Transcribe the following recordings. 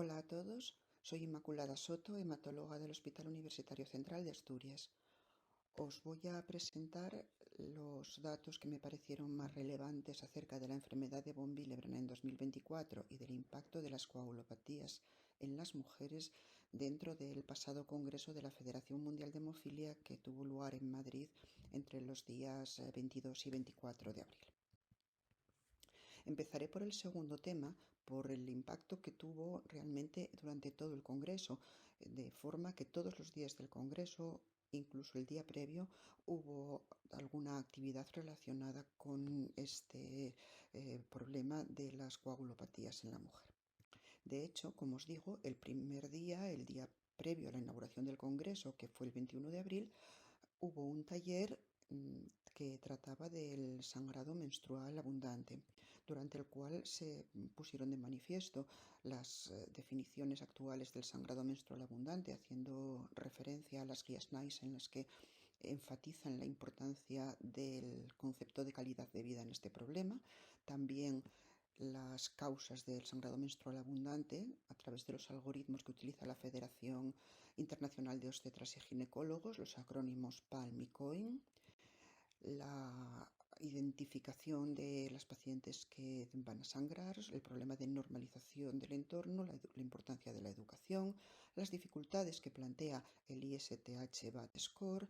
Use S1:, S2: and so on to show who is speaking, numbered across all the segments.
S1: Hola a todos, soy Inmaculada Soto, hematóloga del Hospital Universitario Central de Asturias. Os voy a presentar los datos que me parecieron más relevantes acerca de la enfermedad de von Willebrand en 2024 y del impacto de las coagulopatías en las mujeres dentro del pasado Congreso de la Federación Mundial de Hemofilia que tuvo lugar en Madrid entre los días 22 y 24 de abril. Empezaré por el segundo tema, por el impacto que tuvo realmente durante todo el Congreso, de forma que todos los días del Congreso, incluso el día previo, hubo alguna actividad relacionada con este problema de las coagulopatías en la mujer. De hecho, como os digo, el primer día, el día previo a la inauguración del Congreso, que fue el 21 de abril, hubo un taller que trataba del sangrado menstrual abundante, durante el cual se pusieron de manifiesto las definiciones actuales del sangrado menstrual abundante, haciendo referencia a las guías NICE en las que enfatizan la importancia del concepto de calidad de vida en este problema. También las causas del sangrado menstrual abundante a través de los algoritmos que utiliza la Federación Internacional de Obstetras y Ginecólogos, los acrónimos PALM y COIN, la identificación de las pacientes que van a sangrar, el problema de normalización del entorno, la importancia de la educación, las dificultades que plantea el ISTH-BAT Score,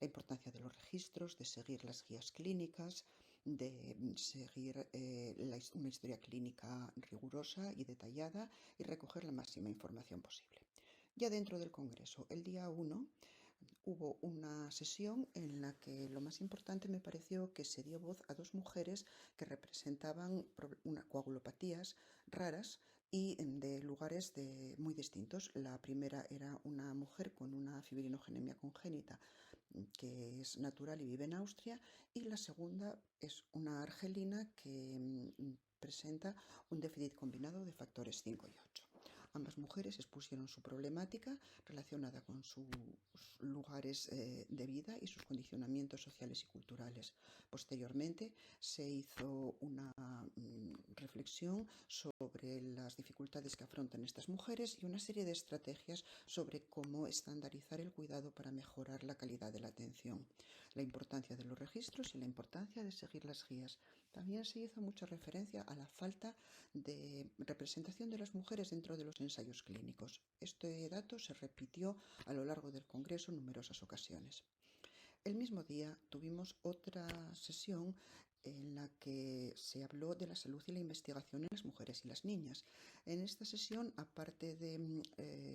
S1: la importancia de los registros, de seguir las guías clínicas, de seguir una historia clínica rigurosa y detallada y recoger la máxima información posible. Ya dentro del Congreso, el día 1, hubo una sesión en la que lo más importante me pareció que se dio voz a dos mujeres que representaban coagulopatías raras y de lugares muy distintos. La primera era una mujer con una fibrinogenemia congénita que es natural y vive en Austria, y la segunda es una argelina que presenta un déficit combinado de factores 5 y 8. Ambas mujeres expusieron su problemática relacionada con sus lugares de vida y sus condicionamientos sociales y culturales. Posteriormente se hizo una reflexión sobre las dificultades que afrontan estas mujeres y una serie de estrategias sobre cómo estandarizar el cuidado para mejorar la calidad de la atención, la importancia de los registros y la importancia de seguir las guías. También se hizo mucha referencia a la falta de representación de las mujeres dentro de los ensayos clínicos. Este dato se repitió a lo largo del Congreso en numerosas ocasiones. El mismo día tuvimos otra sesión en la que se habló de la salud y la investigación en las mujeres y las niñas. En esta sesión, aparte de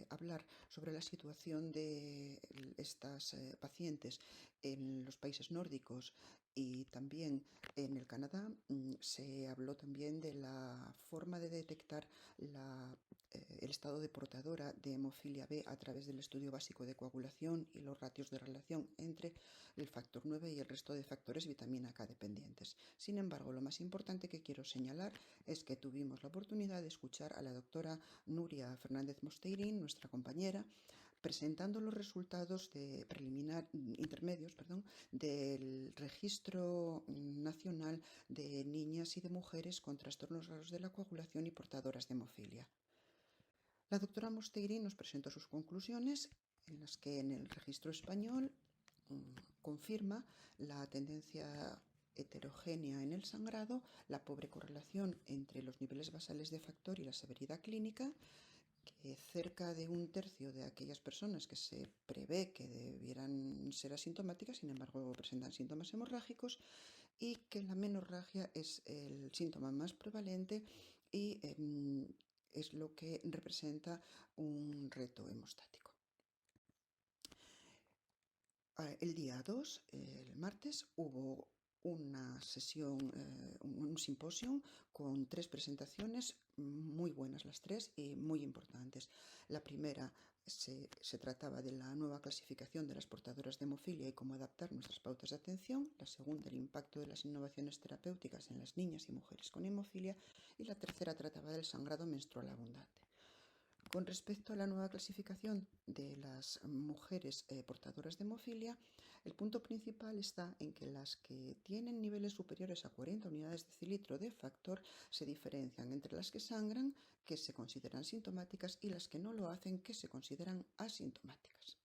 S1: hablar sobre la situación de estas pacientes en los países nórdicos y también en el Canadá, se habló también de la forma de detectar el estado de portadora de hemofilia B a través del estudio básico de coagulación y los ratios de relación entre el factor 9 y el resto de factores vitamina K dependientes. Sin embargo, lo más importante que quiero señalar es que tuvimos la oportunidad de escuchar a la doctora Nuria Fernández Mosteirín, nuestra compañera, presentando los resultados intermedios del Registro Nacional de Niñas y de Mujeres con trastornos raros de la coagulación y portadoras de hemofilia. La doctora Mosteirín nos presentó sus conclusiones, en las que en el registro español confirma la tendencia heterogénea en el sangrado, la pobre correlación entre los niveles basales de factor y la severidad clínica, que cerca de un tercio de aquellas personas que se prevé que debieran ser asintomáticas, sin embargo, presentan síntomas hemorrágicos, y que la menorragia es el síntoma más prevalente y es lo que representa un reto hemostático. El día 2, el martes, hubo una sesión, un simposio con 3 presentaciones, muy buenas las 3 y muy importantes. La primera se trataba de la nueva clasificación de las portadoras de hemofilia y cómo adaptar nuestras pautas de atención. La segunda, el impacto de las innovaciones terapéuticas en las niñas y mujeres con hemofilia. Y la tercera trataba del sangrado menstrual abundante. Con respecto a la nueva clasificación de las mujeres portadoras de hemofilia, el punto principal está en que las que tienen niveles superiores a 40 unidades de cilitro de factor se diferencian entre las que sangran, que se consideran sintomáticas, y las que no lo hacen, que se consideran asintomáticas.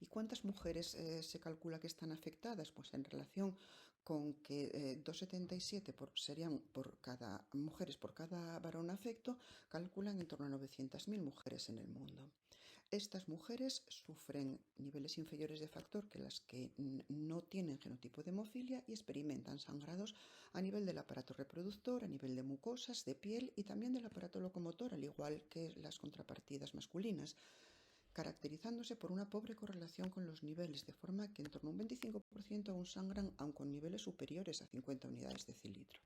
S1: ¿Y cuántas mujeres se calcula que están afectadas? Pues en relación con que 2,77 serían por cada mujeres por cada varón afecto, calculan en torno a 900.000 mujeres en el mundo. Estas mujeres sufren niveles inferiores de factor que las que no tienen genotipo de hemofilia y experimentan sangrados a nivel del aparato reproductor, a nivel de mucosas, de piel y también del aparato locomotor, al igual que las contrapartidas masculinas, caracterizándose por una pobre correlación con los niveles, de forma que en torno a un 25% aún sangran, aun con niveles superiores a 50 unidades de cilitro.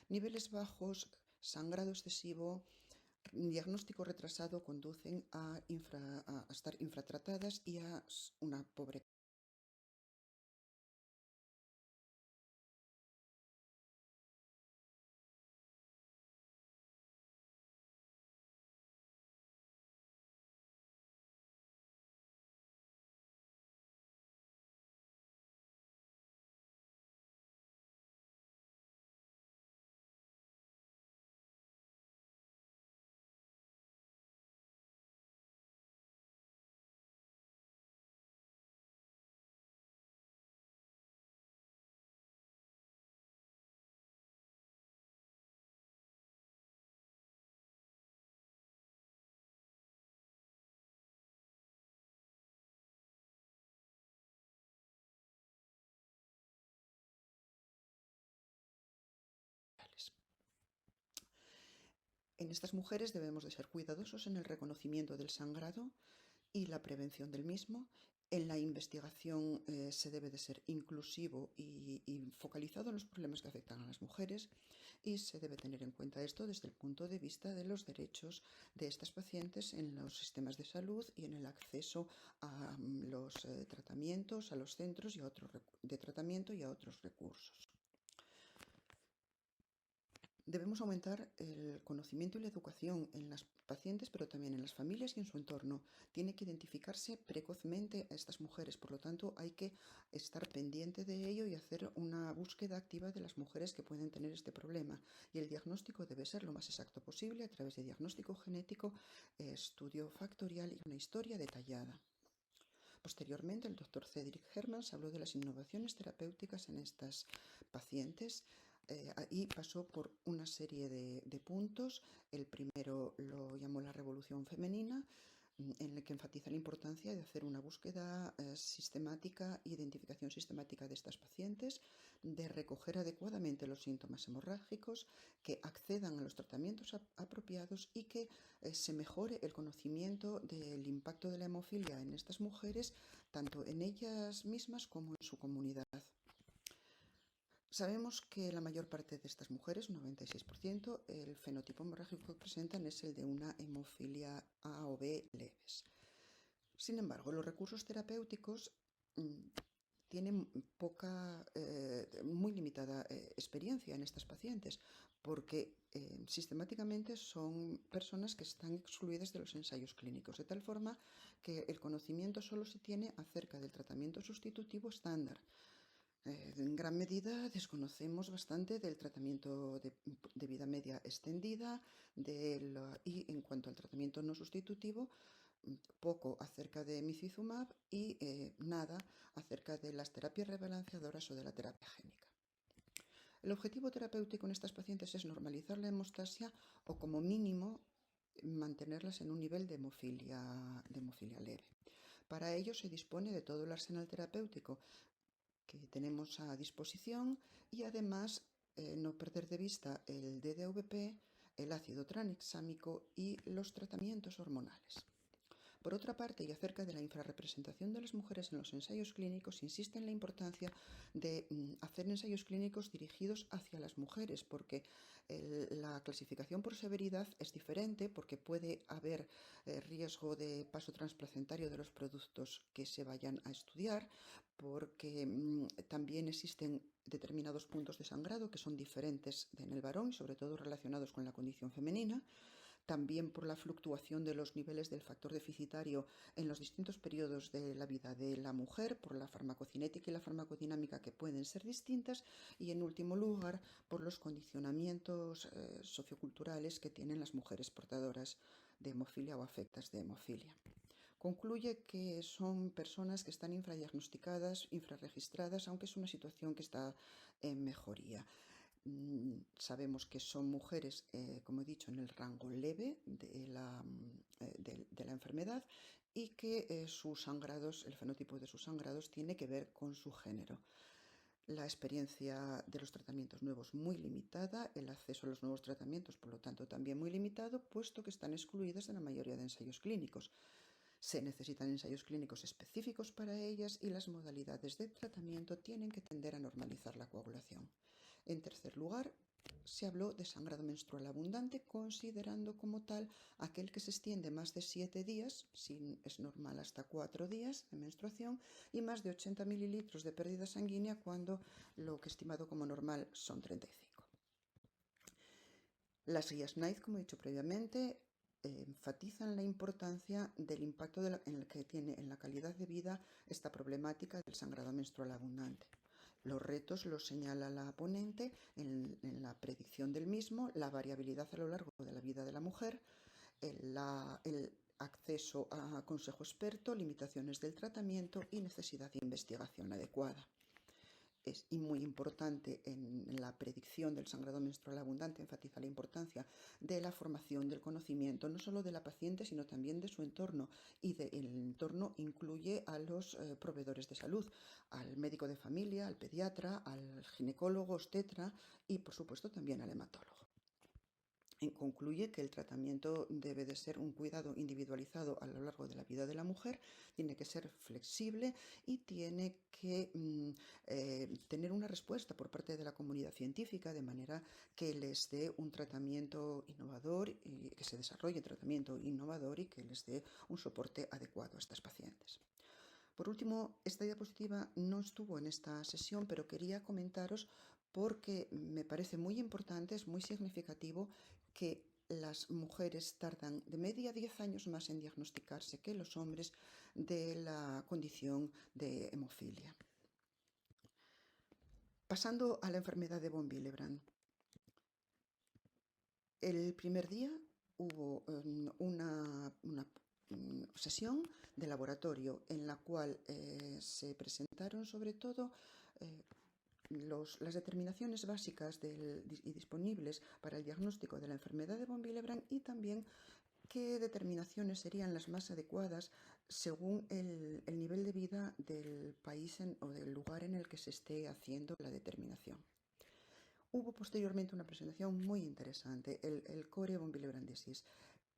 S1: Niveles bajos, sangrado excesivo, diagnóstico retrasado conducen a estar infratratadas y a una pobre reales. En estas mujeres debemos de ser cuidadosos en el reconocimiento del sangrado y la prevención del mismo. En la investigación se debe de ser inclusivo y focalizado en los problemas que afectan a las mujeres, y se debe tener en cuenta esto desde el punto de vista de los derechos de estas pacientes en los sistemas de salud y en el acceso a los tratamientos, a los centros de tratamiento y a otros recursos. Debemos aumentar el conocimiento y la educación en las pacientes, pero también en las familias y en su entorno. Tiene que identificarse precozmente a estas mujeres, por lo tanto hay que estar pendiente de ello y hacer una búsqueda activa de las mujeres que pueden tener este problema. Y el diagnóstico debe ser lo más exacto posible a través de diagnóstico genético, estudio factorial y una historia detallada. Posteriormente, el doctor Cedric Hermans habló de las innovaciones terapéuticas en estas pacientes y pasó por una serie de puntos. El primero lo llamó la revolución femenina, en el que enfatiza la importancia de hacer una búsqueda sistemática, identificación sistemática de estas pacientes, de recoger adecuadamente los síntomas hemorrágicos, que accedan a los tratamientos apropiados y que se mejore el conocimiento del impacto de la hemofilia en estas mujeres, tanto en ellas mismas como en su comunidad. Sabemos que la mayor parte de estas mujeres, un 96%, el fenotipo hemorrágico que presentan es el de una hemofilia A o B leves. Sin embargo, los recursos terapéuticos tienen muy limitada experiencia en estas pacientes, porque sistemáticamente son personas que están excluidas de los ensayos clínicos, de tal forma que el conocimiento solo se tiene acerca del tratamiento sustitutivo estándar. En gran medida desconocemos bastante del tratamiento de vida media extendida y en cuanto al tratamiento no sustitutivo, poco acerca de micizumab y nada acerca de las terapias rebalanceadoras o de la terapia génica. El objetivo terapéutico en estas pacientes es normalizar la hemostasia o, como mínimo, mantenerlas en un nivel de hemofilia leve. Para ello se dispone de todo el arsenal terapéutico que tenemos a disposición y además no perder de vista el DDVP, el ácido tranexámico y los tratamientos hormonales. Por otra parte, y acerca de la infrarrepresentación de las mujeres en los ensayos clínicos, insiste en la importancia de hacer ensayos clínicos dirigidos hacia las mujeres, porque la clasificación por severidad es diferente, porque puede haber riesgo de paso transplacentario de los productos que se vayan a estudiar, porque también existen determinados puntos de sangrado que son diferentes en el varón y sobre todo relacionados con la condición femenina. también por la fluctuación de los niveles del factor deficitario en los distintos periodos de la vida de la mujer, por la farmacocinética y la farmacodinámica que pueden ser distintas, y en último lugar por los condicionamientos socioculturales que tienen las mujeres portadoras de hemofilia o afectas de hemofilia. Concluye que son personas que están infradiagnosticadas, infrarregistradas, aunque es una situación que está en mejoría. Sabemos que son mujeres, como he dicho, en el rango leve de la enfermedad, y que sus sangrados, el fenotipo de sus sangrados tiene que ver con su género. La experiencia de los tratamientos nuevos muy limitada, el acceso a los nuevos tratamientos, por lo tanto, también muy limitado, puesto que están excluidas de la mayoría de ensayos clínicos. Se necesitan ensayos clínicos específicos para ellas, y las modalidades de tratamiento tienen que tender a normalizar la coagulación. En tercer lugar, se habló de sangrado menstrual abundante, considerando como tal aquel que se extiende más de 7 días, si es normal hasta 4 días de menstruación, y más de 80 mililitros de pérdida sanguínea cuando lo que estimado como normal son 35. Las guías NICE, como he dicho previamente, enfatizan la importancia del impacto en el que tiene en la calidad de vida esta problemática del sangrado menstrual abundante. Los retos los señala la ponente en la predicción del mismo, la variabilidad a lo largo de la vida de la mujer, el acceso a consejo experto, limitaciones del tratamiento y necesidad de investigación adecuada. Y muy importante en la predicción del sangrado menstrual abundante, enfatiza la importancia de la formación del conocimiento, no solo de la paciente, sino también de su entorno. Y el entorno incluye a los proveedores de salud, al médico de familia, al pediatra, al ginecólogo, obstetra y, por supuesto, también al hematólogo. Concluye que el tratamiento debe de ser un cuidado individualizado a lo largo de la vida de la mujer, tiene que ser flexible y tiene que tener una respuesta por parte de la comunidad científica, de manera que les dé un tratamiento innovador, y que se desarrolle tratamiento innovador y que les dé un soporte adecuado a estas pacientes. Por último, esta diapositiva no estuvo en esta sesión, pero quería comentaros porque me parece muy importante, es muy significativo que las mujeres tardan de media 10 años más en diagnosticarse que los hombres de la condición de hemofilia. Pasando a la enfermedad de von Willebrand. El primer día hubo una sesión de laboratorio en la cual se presentaron sobre todo las determinaciones básicas y disponibles para el diagnóstico de la enfermedad de von Willebrand, y también qué determinaciones serían las más adecuadas según el nivel de vida del país o del lugar en el que se esté haciendo la determinación. Hubo posteriormente una presentación muy interesante, el Core von Willebrand Disease.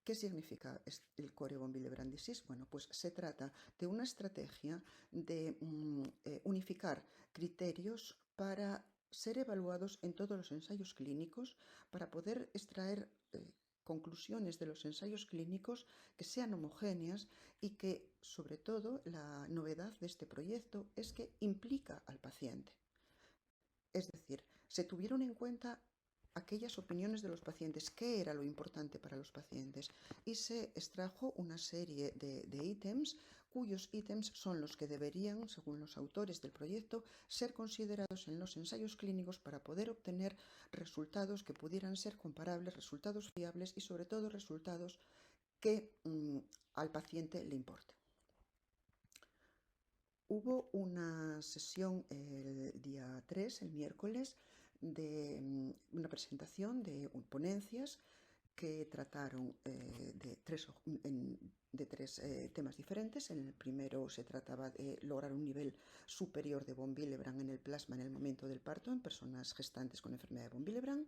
S1: ¿Qué significa el Core von Willebrand Disease? Bueno, pues se trata de una estrategia de unificar criterios para ser evaluados en todos los ensayos clínicos, para poder extraer conclusiones de los ensayos clínicos que sean homogéneas, y que, sobre todo, la novedad de este proyecto es que implica al paciente. Es decir, se tuvieron en cuenta aquellas opiniones de los pacientes, qué era lo importante para los pacientes, y se extrajo una serie de ítems, cuyos ítems son los que deberían, según los autores del proyecto, ser considerados en los ensayos clínicos para poder obtener resultados que pudieran ser comparables, resultados fiables y, sobre todo, resultados que al paciente le importen. Hubo una sesión el día 3, el miércoles, de una presentación de ponencias que trataron de tres temas diferentes. En el primero se trataba de lograr un nivel superior de von Willebrand en el plasma en el momento del parto en personas gestantes con enfermedad de von Willebrand,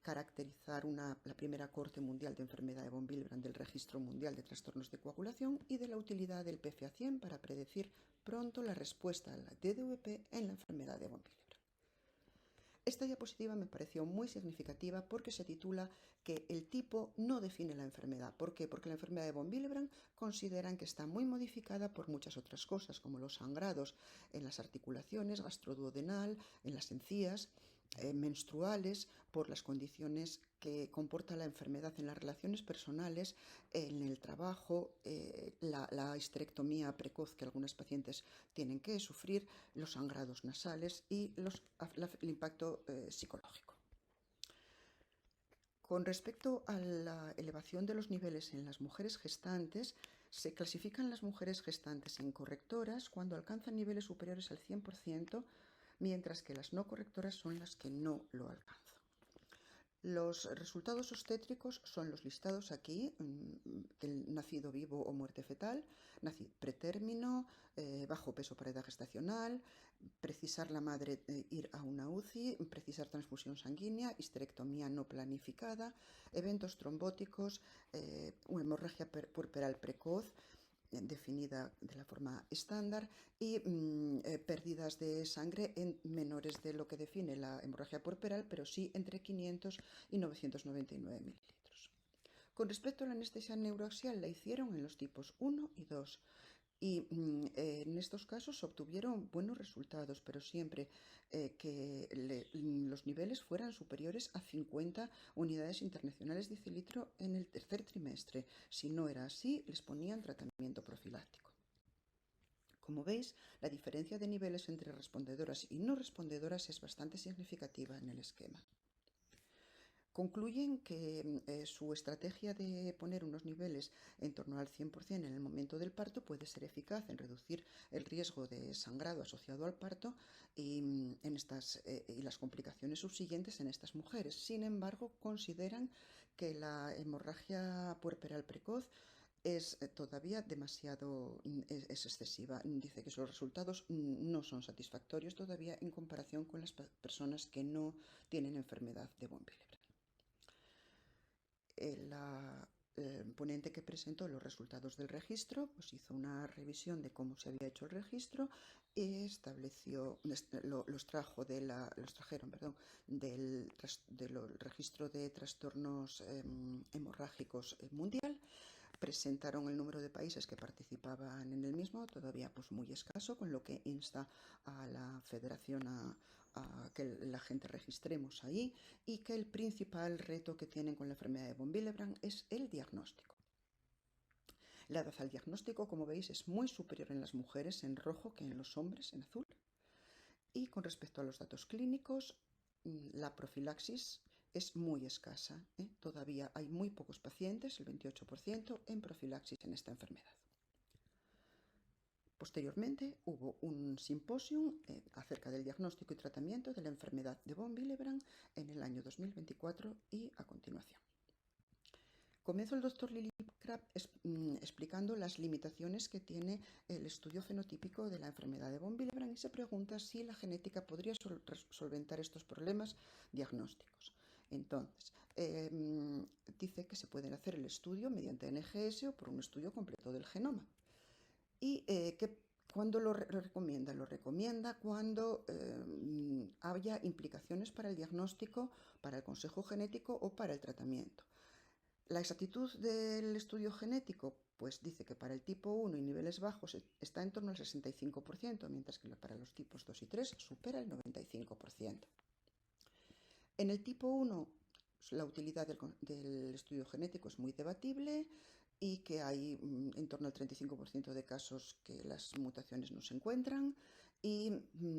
S1: caracterizar la primera corte mundial de enfermedad de von Willebrand del Registro Mundial de Trastornos de Coagulación, y de la utilidad del PFA100 para predecir pronto la respuesta a la DDVP en la enfermedad de von Willebrand. Esta diapositiva me pareció muy significativa porque se titula que el tipo no define la enfermedad. ¿Por qué? Porque la enfermedad de von Willebrand consideran que está muy modificada por muchas otras cosas, como los sangrados en las articulaciones, gastroduodenal, en las encías, menstruales, por las condiciones que comporta la enfermedad en las relaciones personales, en el trabajo, la histerectomía precoz que algunas pacientes tienen que sufrir, los sangrados nasales y el impacto psicológico. Con respecto a la elevación de los niveles en las mujeres gestantes, se clasifican las mujeres gestantes en correctoras cuando alcanzan niveles superiores al 100%, mientras que las no correctoras son las que no lo alcanzan. Los resultados obstétricos son los listados aquí, el nacido vivo o muerte fetal, pretérmino, bajo peso para edad gestacional, precisar la madre ir a una UCI, precisar transfusión sanguínea, histerectomía no planificada, eventos trombóticos, hemorragia puerperal precoz, definida de la forma estándar, y pérdidas de sangre en menores de lo que define la hemorragia puerperal, pero sí entre 500 y 999 mililitros. Con respecto a la anestesia neuroaxial, la hicieron en los tipos 1 y 2. Y en estos casos obtuvieron buenos resultados, pero siempre que los niveles fueran superiores a 50 unidades internacionales de decilitro en el tercer trimestre. Si no era así, les ponían tratamiento profiláctico. Como veis, la diferencia de niveles entre respondedoras y no respondedoras es bastante significativa en el esquema. Concluyen que su estrategia de poner unos niveles en torno al 100% en el momento del parto puede ser eficaz en reducir el riesgo de sangrado asociado al parto y las complicaciones subsiguientes en estas mujeres. Sin embargo, consideran que la hemorragia puerperal precoz es todavía es excesiva. Dice que los resultados no son satisfactorios todavía en comparación con las personas que no tienen enfermedad de von Willebrand. El ponente que presentó los resultados del registro pues hizo una revisión de cómo se había hecho el registro y los trajeron del registro de trastornos hemorrágicos mundial. Presentaron el número de países que participaban en el mismo, todavía pues muy escaso, con lo que insta a la federación a que la gente registremos ahí, y que el principal reto que tienen con la enfermedad de von Willebrand es el diagnóstico. La edad al diagnóstico, como veis, es muy superior en las mujeres en rojo que en los hombres en azul. Y con respecto a los datos clínicos, la profilaxis es muy escasa. Todavía hay muy pocos pacientes, el 28%, en profilaxis en esta enfermedad. Posteriormente hubo un simposium acerca del diagnóstico y tratamiento de la enfermedad de von Willebrand en el año 2024 y a continuación. Comenzó el doctor Lillicrap explicando las limitaciones que tiene el estudio fenotípico de la enfermedad de von Willebrand y se pregunta si la genética podría solventar estos problemas diagnósticos. Entonces, dice que se puede hacer el estudio mediante NGS o por un estudio completo del genoma. ¿Y cuándo lo recomienda? Lo recomienda cuando haya implicaciones para el diagnóstico, para el consejo genético o para el tratamiento. La exactitud del estudio genético, pues dice que para el tipo 1 y niveles bajos está en torno al 65%, mientras que para los tipos 2 y 3 supera el 95%. En el tipo 1, la utilidad del estudio genético es muy debatible y que hay en torno al 35% de casos que las mutaciones no se encuentran. Y,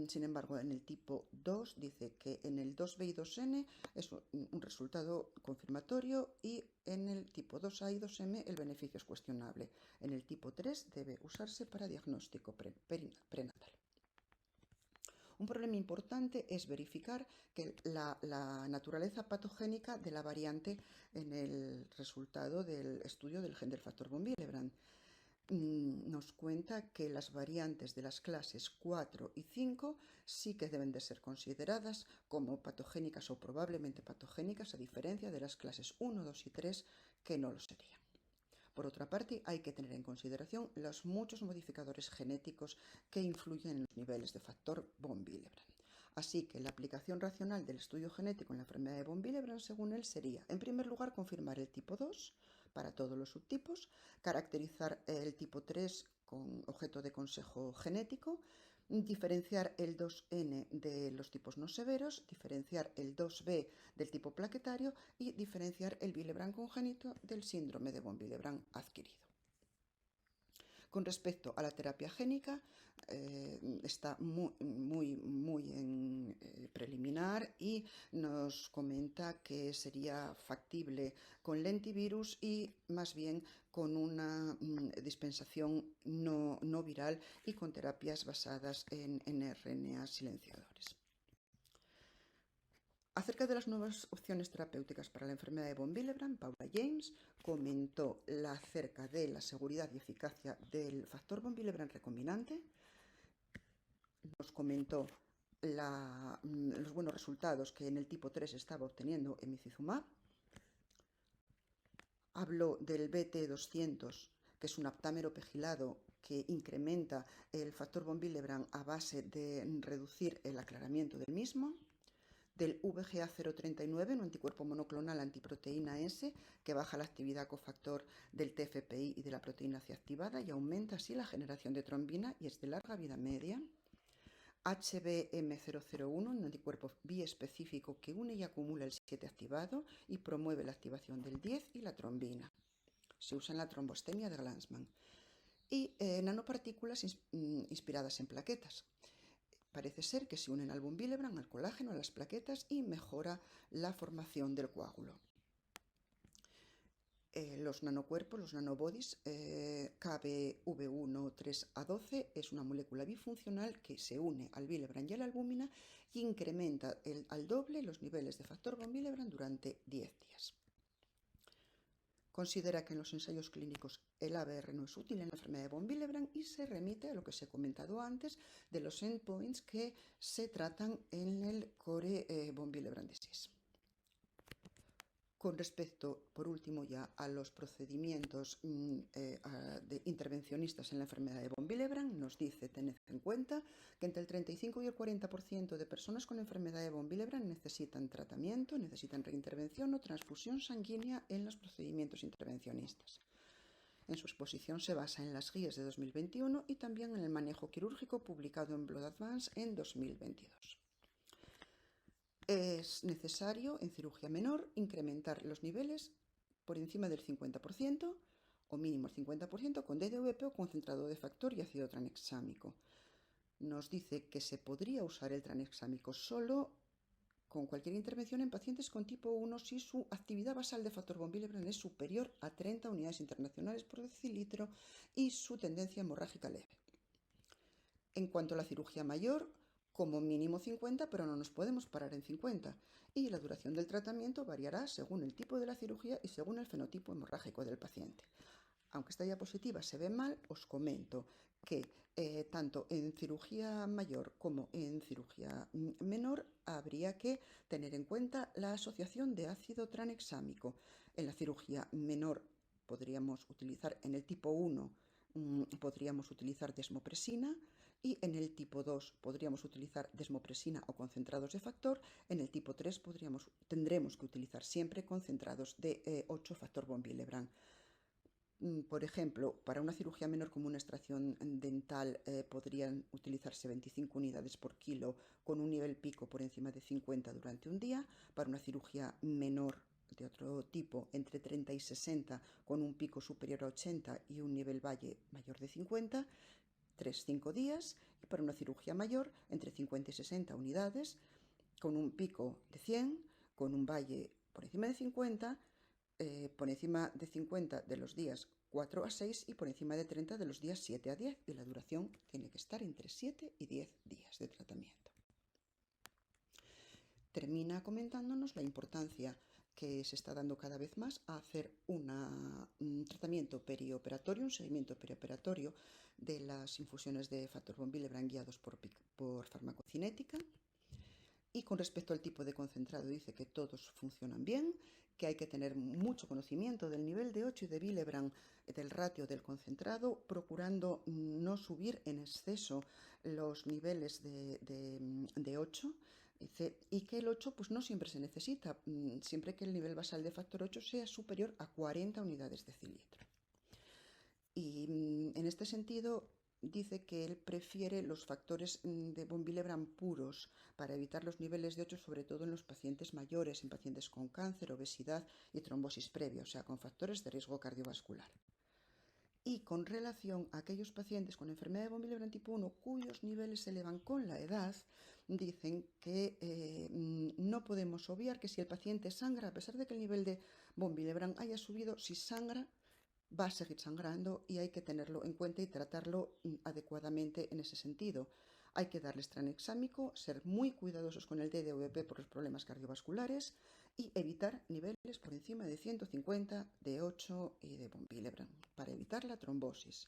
S1: sin embargo, en el tipo 2 dice que en el 2B y 2N es un resultado confirmatorio y en el tipo 2A y 2M el beneficio es cuestionable. En el tipo 3 debe usarse para diagnóstico prenatal. Un problema importante es verificar que la naturaleza patogénica de la variante en el resultado del estudio del gen del factor von Willebrand. Nos cuenta que las variantes de las clases 4 y 5 sí que deben de ser consideradas como patogénicas o probablemente patogénicas, a diferencia de las clases 1, 2 y 3 que no lo serían. Por otra parte, hay que tener en consideración los muchos modificadores genéticos que influyen en los niveles de factor von Willebrand. Así que la aplicación racional del estudio genético en la enfermedad de von Willebrand, según él, sería, en primer lugar, confirmar el tipo 2 para todos los subtipos, caracterizar el tipo 3 con objeto de consejo genético, diferenciar el 2N de los tipos no severos, diferenciar el 2B del tipo plaquetario y diferenciar el Willebrand congénito del síndrome de von Willebrand adquirido. Con respecto a la terapia génica, está muy en preliminar y nos comenta que sería factible con lentivirus y más bien con una dispensación no viral y con terapias basadas en RNA silenciadores. Acerca de las nuevas opciones terapéuticas para la enfermedad de von Willebrand, Paula James comentó acerca de la seguridad y eficacia del factor von Willebrand recombinante, nos comentó los buenos resultados que en el tipo 3 estaba obteniendo emicizumab, habló del BT200, que es un aptámero pegilado que incrementa el factor von Willebrand a base de reducir el aclaramiento del mismo, del VGA039, un anticuerpo monoclonal antiproteína S que baja la actividad cofactor del TFPI y de la proteína C activada y aumenta así la generación de trombina y es de larga vida media. HBM001, un anticuerpo biespecífico que une y acumula el 7 activado y promueve la activación del 10 y la trombina. Se usa en la trombostemia de Glanzmann. Y nanopartículas inspiradas en plaquetas. Parece ser que se unen al von Willebrand, al colágeno, a las plaquetas y mejora la formación del coágulo. Los nanocuerpos, los nanobodies, KBV1-3A12 es una molécula bifuncional que se une al Willebrand y a la albúmina y incrementa al doble los niveles de factor von Willebrand durante 10 días. Considera que en los ensayos clínicos el ABR no es útil en la enfermedad de von Willebrand y se remite a lo que se ha comentado antes de los endpoints que se tratan en el Core von Willebrand disease. Con respecto, por último, ya a los procedimientos intervencionistas en la enfermedad de von Willebrand, nos dice, tened en cuenta que entre el 35 y el 40% de personas con enfermedad de von Willebrand necesitan tratamiento, necesitan reintervención o transfusión sanguínea en los procedimientos intervencionistas. En su exposición se basa en las guías de 2021 y también en el manejo quirúrgico publicado en Blood Advance en 2022. Es necesario en cirugía menor incrementar los niveles por encima del 50% o mínimo el 50% con DDVP o concentrado de factor y ácido tranexámico. Nos dice que se podría usar el tranexámico solo con cualquier intervención en pacientes con tipo 1 si su actividad basal de factor von Willebrand es superior a 30 unidades internacionales por decilitro y su tendencia hemorrágica leve. En cuanto a la cirugía mayor, como mínimo 50, pero no nos podemos parar en 50. Y la duración del tratamiento variará según el tipo de la cirugía y según el fenotipo hemorrágico del paciente. Aunque esta diapositiva se ve mal, os comento que tanto en cirugía mayor como en cirugía menor habría que tener en cuenta la asociación de ácido tranexámico. En la cirugía menor podríamos utilizar, en el tipo 1 podríamos utilizar desmopresina, y en el tipo 2 podríamos utilizar desmopresina o concentrados de factor. En el tipo 3 tendremos que utilizar siempre concentrados de 8 factor von Willebrand. Por ejemplo, para una cirugía menor como una extracción dental podrían utilizarse 25 unidades por kilo con un nivel pico por encima de 50 durante un día. Para una cirugía menor de otro tipo, entre 30 y 60 con un pico superior a 80 y un nivel valle mayor de 50, 3-5 días, y para una cirugía mayor entre 50 y 60 unidades, con un pico de 100, con un valle por encima de 50, por encima de 50 de los días 4 a 6 y por encima de 30 de los días 7 a 10, y la duración tiene que estar entre 7 y 10 días de tratamiento. Termina comentándonos la importancia que se está dando cada vez más a hacer un tratamiento perioperatorio, un seguimiento perioperatorio de las infusiones de factor von Willebrand guiados por farmacocinética. Y con respecto al tipo de concentrado dice que todos funcionan bien, que hay que tener mucho conocimiento del nivel de 8 y de Willebrand, del ratio del concentrado, procurando no subir en exceso los niveles de 8. Y que el 8 pues no siempre se necesita, siempre que el nivel basal de factor 8 sea superior a 40 unidades decilitro. Y en este sentido dice que él prefiere los factores de von Willebrand puros para evitar los niveles de 8, sobre todo en los pacientes mayores, en pacientes con cáncer, obesidad y trombosis previa, o sea, con factores de riesgo cardiovascular. Y con relación a aquellos pacientes con enfermedad de von Willebrand tipo 1 cuyos niveles se elevan con la edad, dicen que no podemos obviar que si el paciente sangra, a pesar de que el nivel de von Willebrand haya subido, si sangra va a seguir sangrando y hay que tenerlo en cuenta y tratarlo adecuadamente en ese sentido. Hay que darles tranexámico, ser muy cuidadosos con el DDVP por los problemas cardiovasculares y evitar niveles por encima de 150, de 8 y de von Willebrand para evitar la trombosis.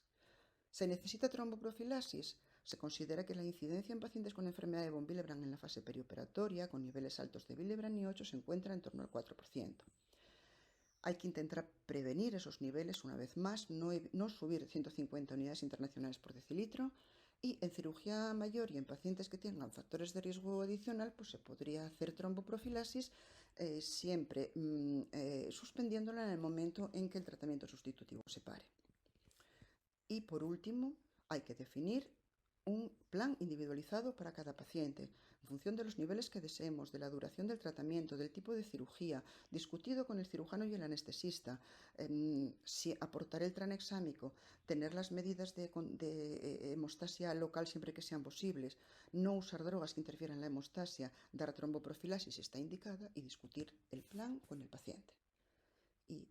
S1: ¿Se necesita tromboprofilaxis? Se considera que la incidencia en pacientes con enfermedad de von Willebrand en la fase perioperatoria con niveles altos de Willebrand y 8 se encuentra en torno al 4%. Hay que intentar prevenir esos niveles una vez más, no subir 150 unidades internacionales por decilitro, y en cirugía mayor y en pacientes que tengan factores de riesgo adicional, pues se podría hacer tromboprofilaxis siempre suspendiéndola en el momento en que el tratamiento sustitutivo se pare. Y por último, hay que definir un plan individualizado para cada paciente, en función de los niveles que deseemos, de la duración del tratamiento, del tipo de cirugía, discutido con el cirujano y el anestesista, si aportar el tranexámico, tener las medidas de hemostasia local siempre que sean posibles, no usar drogas que interfieran en la hemostasia, dar tromboprofilaxis si está indicada y discutir el plan con el paciente. Y